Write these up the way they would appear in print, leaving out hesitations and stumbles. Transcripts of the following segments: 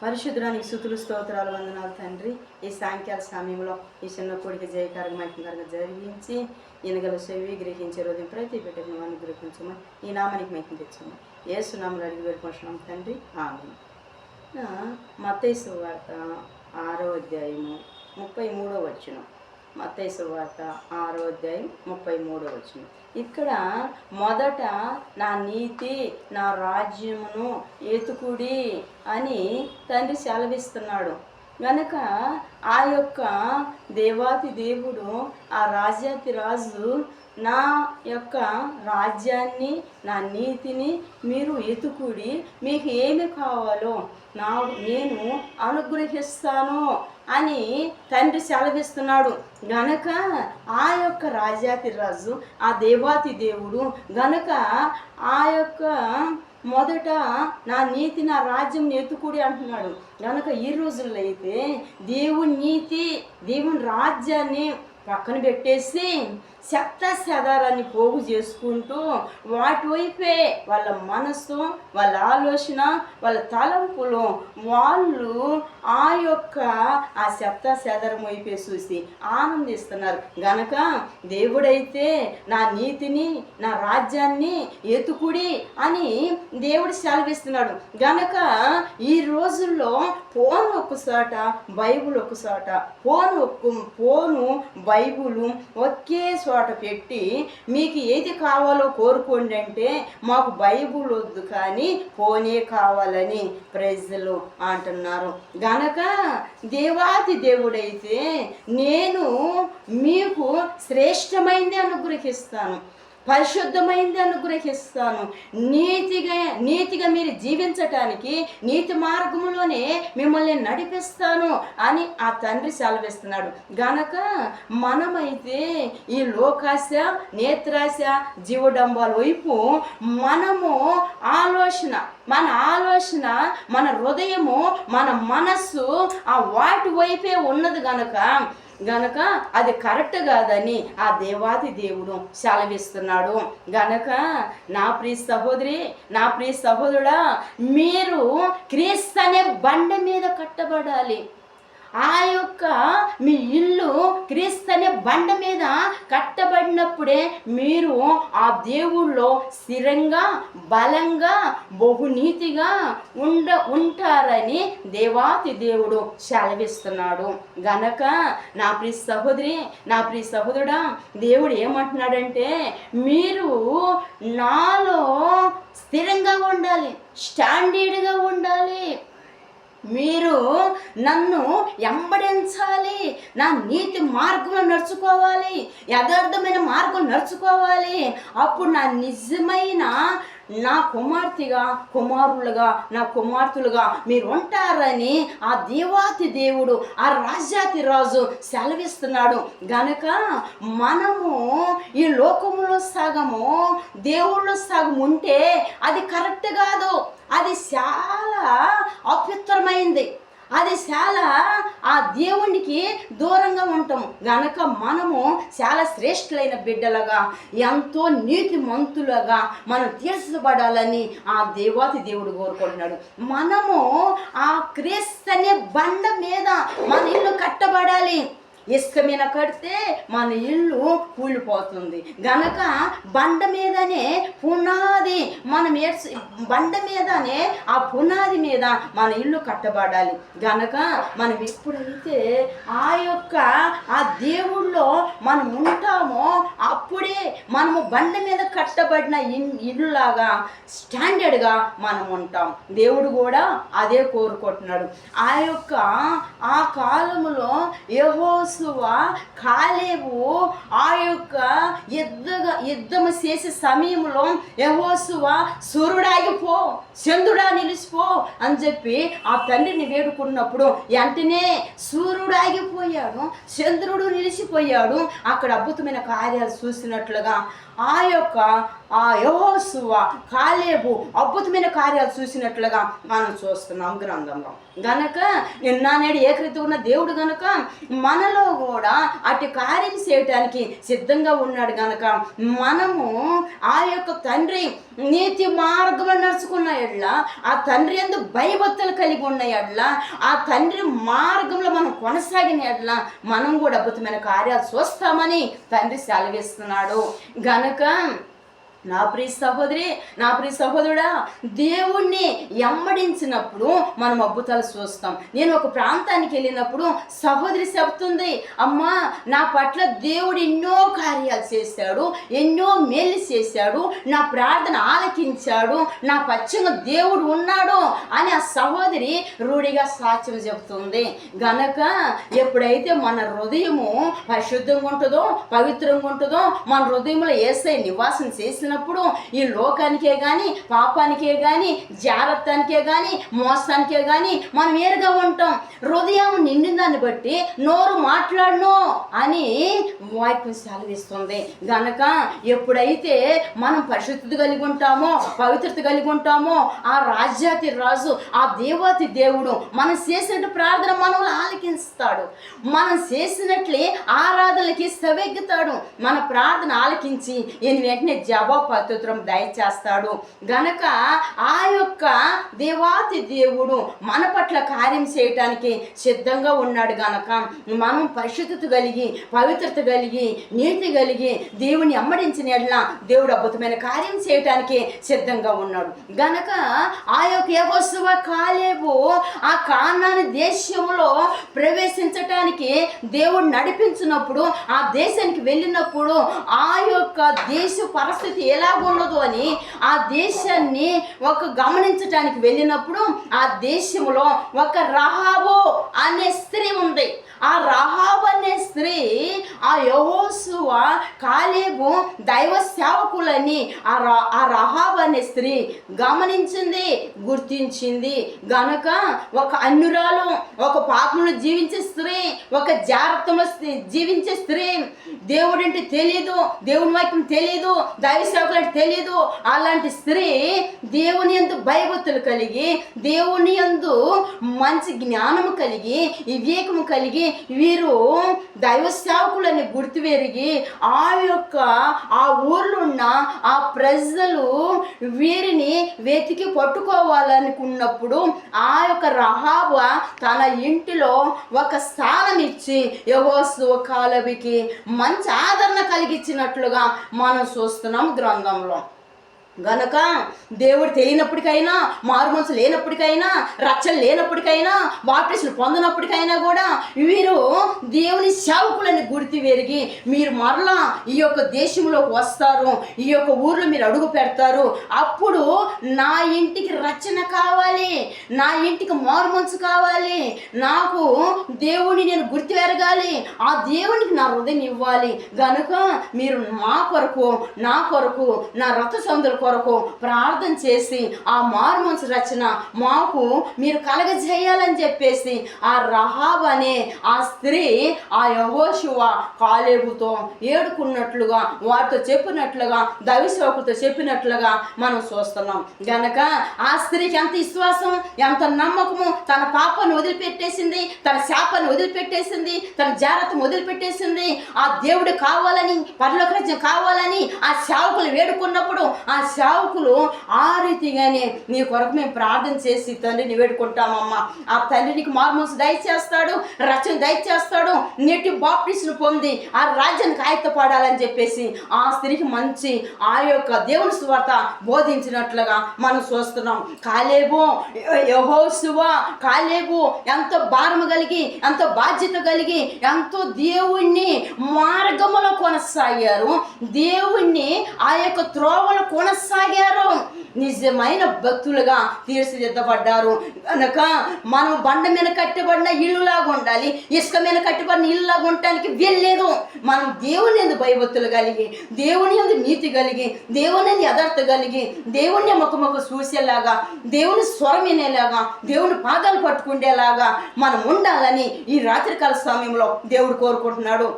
పరిశుద్ధానికి స్తుతులు స్తోత్రాలు వందనాలు తండ్రి. ఈ సాయంకాల సమయంలో ఈ చిన్న కోడికి జయకారంగా మహిమకరంగా జరిగించి ఈయనగల చెవి గ్రహించే రోజు ప్రతి బిడ్డను అనుగ్రహించమని ఈ నామానికి మహిమ తెచ్చాము. యేసు నామములో అడిగి వేడుకుంటున్నాం తండ్రి, ఆమేన్. మత్తయి సువార్త 6వ అధ్యాయము 33వ వచనం. మత్తయి సువార్త 6వ అధ్యాయం 33వ వచనం. ఇక్కడ మొదట నా నీతి నా రాజ్యమును ఎతుకుడి అని తండ్రి సెలవిస్తున్నాడు. గనక ఆ యొక్క దేవాతి దేవుడు, ఆ రాజ్యాతి రాజు నా యొక్క రాజ్యాన్ని నా నీతిని మీరు ఎతుకుడి, మీకు ఏమి కావాలో నేను అనుగ్రహిస్తాను అని తండ్రి సెలవిస్తున్నాడు. గనక ఆ యొక్క రాజ్యాతి రాజు, ఆ దేవాతి దేవుడు గనక ఆ యొక్క మొదట నా నీతి నా రాజ్యం ఎత్తుకుడి అంటున్నాడు. గనక ఈ రోజుల్లో అయితే దేవుని నీతి దేవుని రాజ్యాన్ని పక్కన పెట్టేసి చెత్త చెదారాన్ని పోగు చేసుకుంటూ వాటి వైపే వాళ్ళ మనస్సు, వాళ్ళ ఆలోచన, వాళ్ళ తలంపులు వాళ్ళు ఆ యొక్క ఆ చెత్త చెదారం వైపే చూసి ఆనందిస్తున్నారు. గనక దేవుడైతే నా నీతిని నా రాజ్యాన్ని ఎతుకుడి అని దేవుడు సెలవిస్తున్నాడు. గనక ఈ రోజుల్లో ఫోన్ ఒక్కసాట, బైబుల్ ఒక్కసాట, ఫోను బైబులు ఒకే చోట పెట్టి మీకు ఏది కావాలో కోరుకోండి అంటే మాకు బైబుల్ వద్దు కానీ ఫోనే కావాలని ప్రజలు అంటున్నారు. గనక దేవాతి దేవుడైతే నేను మీకు శ్రేష్టమైనది అనుగ్రహిస్తాను, పరిశుద్ధమైంది అనుగ్రహిస్తాను, నీతిగా మీరు జీవించటానికి నీతి మార్గంలోనే మిమ్మల్ని నడిపిస్తాను అని ఆ తండ్రి సెలవిస్తున్నాడు. గనక మనమైతే ఈ లోకాశ, నేత్రాశ, జీవడంబాల వైపు మనము మన ఆలోచన, మన హృదయము, మన మనస్సు ఆ వాటి వైపే ఉన్నది. గనక అది కరెక్ట్ కాదని ఆ దేవాది దేవుడు సెలవిస్తున్నాడు. గనక నా ప్రియ సహోదరి, నా ప్రియ సహోదరుడా, మీరు క్రీస్తు అనే బండ మీద కట్టబడాలి. ఆ యొక్క మీ ఇల్లు క్రీస్తు అనే బండ మీద కట్టబడినప్పుడే మీరు ఆ దేవుళ్ళో స్థిరంగా, బలంగా, బహునీతిగా ఉంటారని దేవాతి దేవుడు సెలవిస్తున్నాడు. గనక నా ప్రియ సహోదరి, నా ప్రియ సహోదరుడా, దేవుడు ఏమంటున్నాడంటే మీరు నాలో స్థిరంగా ఉండాలి, స్టాండర్డ్గా ఉండాలి, మీరు నన్ను ఎంబడించాలి, నా నీతి మార్గంలో నడుచుకోవాలి, యథార్థమైన మార్గం నడుచుకోవాలి. అప్పుడు నా నిజమైన నా కుమార్తెగా, కుమారులుగా, నా కుమార్తెలుగా మీరు ఉంటారని ఆ దేవాతి దేవుడు, ఆ రాజ్యాతి రాజు సెలవిస్తున్నాడు. గనక మనము ఈ లోకములో సగము, దేవుళ్ళో సగం ఉంటే అది కరెక్ట్ కాదు, అది చాలా అపవిత్రమైంది, అది చాలా ఆ దేవునికి దూరంగా ఉంటాము. గనక మనము చాలా శ్రేష్ఠులైన బిడ్డలుగా, ఎంతో నీతిమంతులుగా మనం తీర్చబడాలని ఆ దేవాతి దేవుడు కోరుకుంటున్నాడు. మనము ఆ క్రీస్తు అనే బండ మీద మన ఇల్లు కట్టబడాలి. ఇసుక మీద కడితే మన ఇల్లు కూలిపోతుంది. గనక బండ మీదనే పునాది, బండ మీదనే ఆ పునాది మీద మన ఇల్లు కట్టబడాలి. గనక మనం ఎప్పుడైతే ఆ యొక్క ఆ దేవుళ్ళో మనం ఉంటామో అప్పుడే మనము బండ మీద కట్టబడిన ఇల్లులాగా స్టాండర్డ్గా మనం ఉంటాం. దేవుడు కూడా అదే కోరుకుంటున్నాడు. ఆ యొక్క ఆ కాలములో యెహోషువ, కాలేబు ఆ యొక్క యుద్ధము చేసే సమయంలో యెహోషువ సూర్యుడాగిపో, చంద్రుడా నిలిచిపో అని చెప్పి ఆ తండ్రిని వేడుకున్నప్పుడు వెంటనే సూర్యుడు ఆగిపోయాడు, చంద్రుడు నిలిచిపోయాడు. అక్కడ అద్భుతమైన కార్యాలు చూసినట్లుగా ఆ యెహోషువ కాలేబు అద్భుతమైన కార్యాలు చూసినట్లుగా మనం చూస్తున్నాం గ్రంథంలో. గనక నిన్న నేడు ఏకరీతిగా ఉన్న దేవుడు గనక మనలో కూడా అటు కార్యం చేయటానికి సిద్ధంగా ఉన్నాడు. గనక మనము ఆ యొక్క తండ్రి నీతి మార్గంలో నడుచుకున్న ఎడ్ల, ఆ తండ్రి యందు భయభక్తులు కలిగి ఉన్న ఎడ్ల, ఆ తండ్రి మార్గంలో మనం కొనసాగిన ఎడ్ల మనం కూడా అద్భుతమైన కార్యాలు చూస్తామని తండ్రి సెలవిస్తున్నాడు. గనక నా ప్రియ సహోదరి, నా ప్రియ సహోదరుడా, దేవుణ్ణి ఎమ్మడించినప్పుడు మనం అద్భుతాలు చూస్తాం. నేను ఒక ప్రాంతానికి వెళ్ళినప్పుడు సహోదరి చెప్తుంది, అమ్మా నా పట్ల దేవుడు ఎన్నో కార్యాలు చేశాడు, ఎన్నో మేలు చేశాడు, నా ప్రార్థన ఆలకించాడు, నా పక్షంగా దేవుడు ఉన్నాడు అని ఆ సహోదరి రూఢిగా సాక్ష్యం చెప్తుంది. గనక ఎప్పుడైతే మన హృదయము పరిశుద్ధంగా ఉంటుందో, పవిత్రంగా ఉంటుందో, మన హృదయంలో యేసయ్య నివాసం చేసిన ఈ లోకానికే కానీ, పాపానికే కానీ, జాగ్రత్తనికే కానీ, మోసానికే కానీ మనం వేరుగా ఉంటాం. హృదయం నిండిన దాన్ని బట్టి నోరు మాట్లాడను అని వాక్యం సెలవిస్తుంది. గనక ఎప్పుడైతే మనం పరిశుద్ధత కలిగి ఉంటామో, పవిత్రత కలిగి ఉంటామో, ఆ రాజ్యాతి రాజు, ఆ దేవాతి దేవుడు మనం చేసినట్టు ప్రార్థన మనల్ని ఆలకిస్తాడు. మనం చేసినట్లే ఆరాధనలకి సవెగ్గుతాడు. మన ప్రార్థన ఆలకించి ఈయన వెంటనే జవాబు పత్రం దయచేస్తాడు. గనక ఆ యొక్క దేవాతి దేవుడు మన పట్ల కార్యం చేయటానికి సిద్ధంగా ఉన్నాడు. గనక మనం పరిశుద్ధత కలిగి, పవిత్రత కలిగి, నీతి కలిగి దేవుని అమ్మడించిన ఎడల దేవుడు అద్భుతమైన కార్యం చేయటానికి సిద్ధంగా ఉన్నాడు. గనక ఆ యొక్క యెహోషువ కాలేబు ఆ కానాను దేశంలో ప్రవేశించటానికి దేవుడు నడిపించినప్పుడు, ఆ దేశానికి వెళ్ళినప్పుడు ఆ యొక్క దేశ పరిస్థితి ఎలాగున్నదో అని ఆ దేశాన్ని గమనించటానికి వెళ్ళినప్పుడు ఆ దేశంలో ఒక రహాబు అనే స్త్రీ ఉంది. ఆ రహాబు అనే స్త్రీ ఆ యెహోషువ కాలేబు దైవ సేవకులని ఆ రహాబు అనే స్త్రీ గమనించింది, గుర్తించింది. గనక ఒక అన్యురాలు, ఒక పాపములు జీవించే స్త్రీ, ఒక జాగ్రత్తలో జీవించే స్త్రీ, దేవుడంటే తెలియదు, దేవుని వాక్యం తెలియదు, దైవ సేవకులంటే తెలియదు. అలాంటి స్త్రీ దేవుని యందు భయభక్తులు కలిగి, దేవుని యందు మంచి జ్ఞానము కలిగి, వివేకము కలిగి, వీరు దైవ సేవకులని గుర్తువెరిగి ఆ ఊర్లో ఉన్న ఆ ప్రజలు వీరిని వెతికి పట్టుకోవాలనుకున్నప్పుడు ఆ యొక్క రహాబు తన ఇంటిలో ఒక స్థానం ఇచ్చి యెహోషువ కాలేబుకి మంచి ఆదరణ కలిగించినట్లుగా మనం చూస్తున్నాం గ్రంథంలో. గనక దేవుడు తెలియనప్పటికైనా, మారు మనసు లేనప్పటికైనా, రక్షణ లేనప్పటికైనా, బాప్టిస్టులు పొందినప్పటికైనా కూడా వీరు దేవుని సేవకులని గుర్తు వెరిగి మీరు మరలా ఈ యొక్క దేశంలోకి వస్తారు, ఈ యొక్క ఊర్లో మీరు అడుగు పెడతారు. అప్పుడు నా ఇంటికి రక్షణ కావాలి, నా ఇంటికి మారు మనసు కావాలి, నాకు దేవుని నేను గుర్తు ఎరగాలి, ఆ దేవునికి నా హృదయం ఇవ్వాలి. గనుక మీరు మా కొరకు, నా కొరకు, నా రథ సముద్ర కొరకు ప్రార్థన చేసి ఆ మారు మనసు రచన మాకు మీరు కలగజేయాలని చెప్పేసి ఆ రహాబు అనే ఆ స్త్రీ ఆ యెహోషువ కాలేబుతో ఏడుకున్నట్లుగా, వారితో చెప్పినట్లుగా, దైవసేవకులతో చెప్పినట్లుగా మనం చూస్తున్నాం. గనక ఆ స్త్రీకి ఎంత విశ్వాసం, ఎంత నమ్మకము, తన పాపాన్ని వదిలిపెట్టేసింది, తన శాపాన్ని వదిలిపెట్టేసింది, తన జాగ్రత్తను వదిలిపెట్టేసింది. ఆ దేవుడు కావాలని, పరలోక రాజ్యం కావాలని ఆ సేవకులు వేడుకున్నప్పుడు ఆ సేవకులు ఆ రీతిగానే నీ కొరకు మేము ప్రార్థన చేసి తండ్రిని వేడుకుంటామమ్మా, ఆ తండ్రికి మార్మోసు దయచేస్తాడు, రచన దయచేస్తాడు, నేటి బాప్టిస్టులు పొంది ఆ రాజ్యానికి ఆయత్తపడాలని చెప్పేసి ఆ స్త్రీకి మంచి ఆ యొక్క దేవుని సువార్త బోధించినట్లుగా మనం చూస్తున్నాం. కాలేబు, యెహోషువ కాలేబు ఎంతో భారము కలిగి, ఎంతో బాధ్యత కలిగి, ఎంతో దేవుణ్ణి మార్గములో కొనసాగారు, దేవుణ్ణి ఆ యొక్క త్రోవలో కొనసాగారు, నిజమైన భక్తులుగా తీర్చిదిద్దబడ్డారు. కనుక మనం బండ మీద కట్టబడిన ఇల్లులాగా ఉండాలి, ఇసుక మీద కట్టబడిన ఇల్లులాగా ఉండటానికి వెళ్ళలేదు. మనం దేవుని యందు భయభక్తులు కలిగి, దేవుని యందు నీతి కలిగి, దేవుని యందు యథార్థత కలిగి, దేవుని ముఖముఖ చూసేలాగా, దేవుని స్వరం వినేలాగా, దేవుని పాదాలు పట్టుకునేలాగా మనం ఉండాలని ఈ రాత్రికాల సమయంలో దేవుడు కోరుకుంటున్నాడు.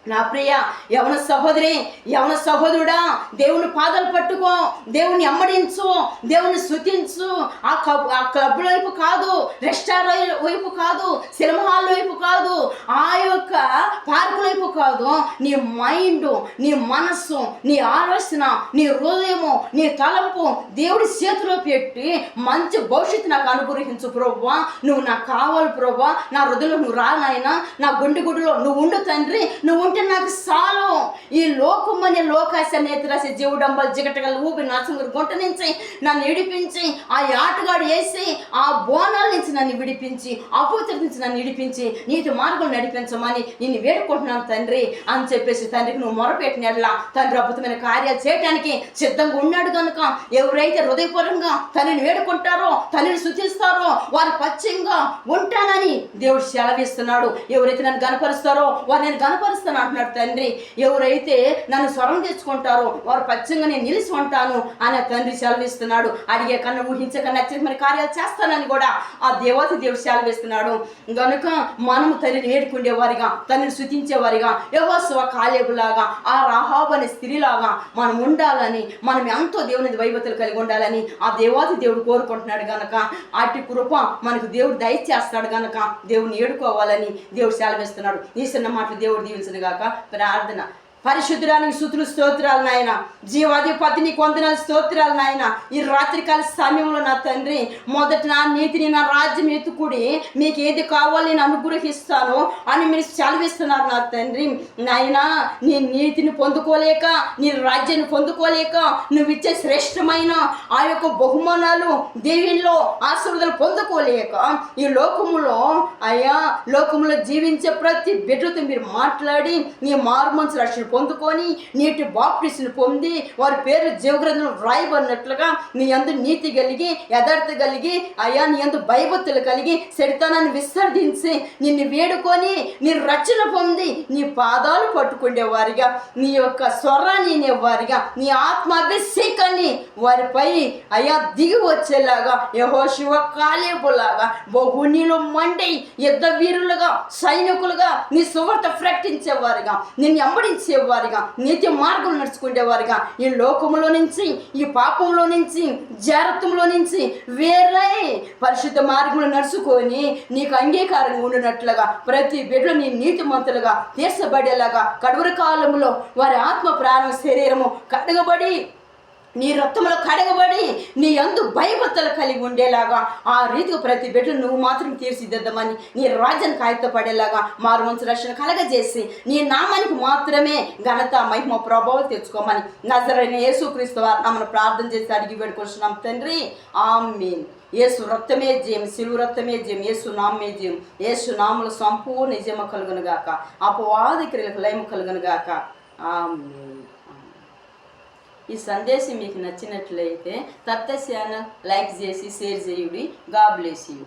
నా ప్రియ యవన సహోదరి, యవన సహోదరుడా, దేవుని పాదాలు పట్టుకో, దేవుని అమ్మడించు, దేవుని స్తుతించు. ఆ క్లబ్ వైపు కాదు, రెస్టారెంట్ వైపు కాదు, సినిమా హాల్ వైపు కాదు, ఆ యొక్క పార్కుల వైపు కాదు. నీ మైండ్, నీ మనస్సు, నీ ఆలోచన, నీ హృదయము, నీ తలంపు దేవుడి చేతిలో పెట్టి మంచి భవిష్యత్తు నాకు అనుగ్రహించు ప్రభువా. నువ్వు నాకు కావాలి ప్రభువా. నా హృదయంలో నువ్వు రా నాయనా, నా గుండెలో నువ్వు ఉండు తండ్రి. నువ్వు ఉంటే నాకు చాలు. ఈ లోకమని లోకాశ నేత్రాశ జీవుడంబలు జిగటగల ఊపి నరసింహ గుంట నుంచి నన్ను విడిపించి, ఆ ఆటగాడు వేసి ఆ బోనాల నుంచి నన్ను విడిపించి, అపవిత్రత నుంచి నన్ను విడిపించి నీతి మార్గం నడిపించమని నిన్ను వేడుకుంటున్నాను తండ్రి అని చెప్పేసి తండ్రికి నువ్వు మొరపెట్టినట్లా తండ్రి అద్భుతమైన కార్యాలు చేయడానికి సిద్ధంగా ఉన్నాడు కనుక ఎవరైతే హృదయపూర్వకంగా తండ్రిని వేడుకుంటారో, తండ్రిని స్తుతిస్తారో వారు పచ్చంగా ఉంటానని దేవుడు సెలవిస్తున్నాడు. ఎవరైతే నన్ను గనపరుస్తారో వారు నేను గనపరుస్తాను అంటున్నాడు తండ్రి. ఎవరైతే నన్ను స్వరం తెచ్చుకుంటారో వారు పచ్చంగా నేను నిలిచి ఉంటాను అని తండ్రి సెలవిస్తున్నాడు. అడిగే కన్నా ఊహించే కన్నా మరి కార్యాలు చేస్తానని కూడా ఆ దేవత దేవుడు సెలవిస్తున్నాడు. గనుక మనము తండ్రిని వేడుకునేవారిగా, తండ్రిని స్తుతించేవారిగా, యెహోషువ కాలేబులాగా, ఆ రాహాబు అనే స్త్రీలాగా మనం ఉండాలని, మనం ఎంతో దేవుని వైభవతలు కలిగి ఉండాలని ఆ దేవాతి దేవుడు కోరుకుంటున్నాడు గనక అటు కృప మనకు దేవుడు దయచేస్తాడు గనక దేవుని ఏడుకోవాలని దేవుడు సెలవిస్తున్నాడు. ఈ చిన్న మాటలు దేవుడు దీవించను గాక. ప్రార్థన. పరిశుద్ధురానికి స్తుతులు స్తోత్రాలు నాయన, జీవాధిపతిని వందనాలు స్తోత్రాలు నాయన. ఈ రాత్రికాల సమయంలో నా తండ్రి మొదట నా నీతిని నా రాజ్యం ఎత్తుకుడి, మీకు ఏది కావాలో నేను అనుగ్రహిస్తాను అని మీరు సెలవిస్తున్నారు నా తండ్రి. నాయన నీ నీతిని పొందుకోలేక, నీ రాజ్యాన్ని పొందుకోలేక, నువ్వు ఇచ్చే శ్రేష్టమైన ఆ యొక్క బహుమానాలు దేవునిలో ఆశీర్వాదాలు పొందుకోలేక ఈ లోకములో అయ్యా లోకములో జీవించే ప్రతి బిడ్డతో మీరు మాట్లాడి నీ మారుమనసు రక్షణ పొందుకొని నీటి బాప్టిస్టుని పొంది వారి పేరు జీవగ్రంథంలో వ్రాయబడినట్లుగా నీ యందు నీతి కలిగి, యథార్థత కలిగి, అయ్యా నీ యందు భయభక్తులు కలిగి, శరీతాన్ని విసర్జించి నిన్ను వేడుకొని నీ రక్షణ పొంది నీ పాదాలు పట్టుకునేవారిగా, నీ యొక్క స్వరాన్ని వినేవారిగా, నీ ఆత్మాభిషేకాన్ని వారిపై అయ్యా దిగి వచ్చేలాగా యెహోషువ కాలేబులాగా బహునీలో మండి యుద్ధ వీరులుగా, సైనికులుగా నీ సువార్త ప్రకటించేవారిగా, నిన్ను అంబడించేవారిగా, నీతి మార్గం నడుచుకునేవారిగా, ఈ లోకంలో నుంచి, ఈ పాపంలో నుంచి, జారత్వంలో నుంచి వేరే పరిశుద్ధ మార్గంలో నడుచుకొని నీకు అంగీకారంగా ఉండినట్లుగా ప్రతి బిడ్డలు నీ నీతి మంతులుగా తీర్చబడేలాగా కడవరి కాలంలో వారి ఆత్మ ప్రాణ శరీరము కడగబడి నీ రక్తంలో కడగబడి నీ యందు భయభక్తులు కలిగి ఉండేలాగా ఆ రీతిగా ప్రతి బిడ్డను నువ్వు మాత్రం తీర్చిదిద్దమని, నీ రాజ్యాన్ని కాగితపడేలాగా మారు మనసు రక్షణ కలగజేసి నీ నామానికి మాత్రమే ఘనత మహిమ ప్రభావం తెచ్చుకోమని నజరైన యేసుక్రీస్తు వారి నామమున ప్రార్థన చేసి అడిగి వేడుకొస్తున్నాం తండ్రి. ఆమేన్. యేసు రక్తమే జయం, సిలువ రక్తమే జయం, యేసు నామే జయం, యేసు నామములో సంపూర్ణ నిజమ కలుగును గాక, అపవాది క్రియలకు లయము కలుగును గాక. ఆమేన్. ఈ సందేశం మీకు నచ్చినట్లయితే తత్వ ఛానల్ లైక్ చేసి షేర్ చేయుడి. God bless you.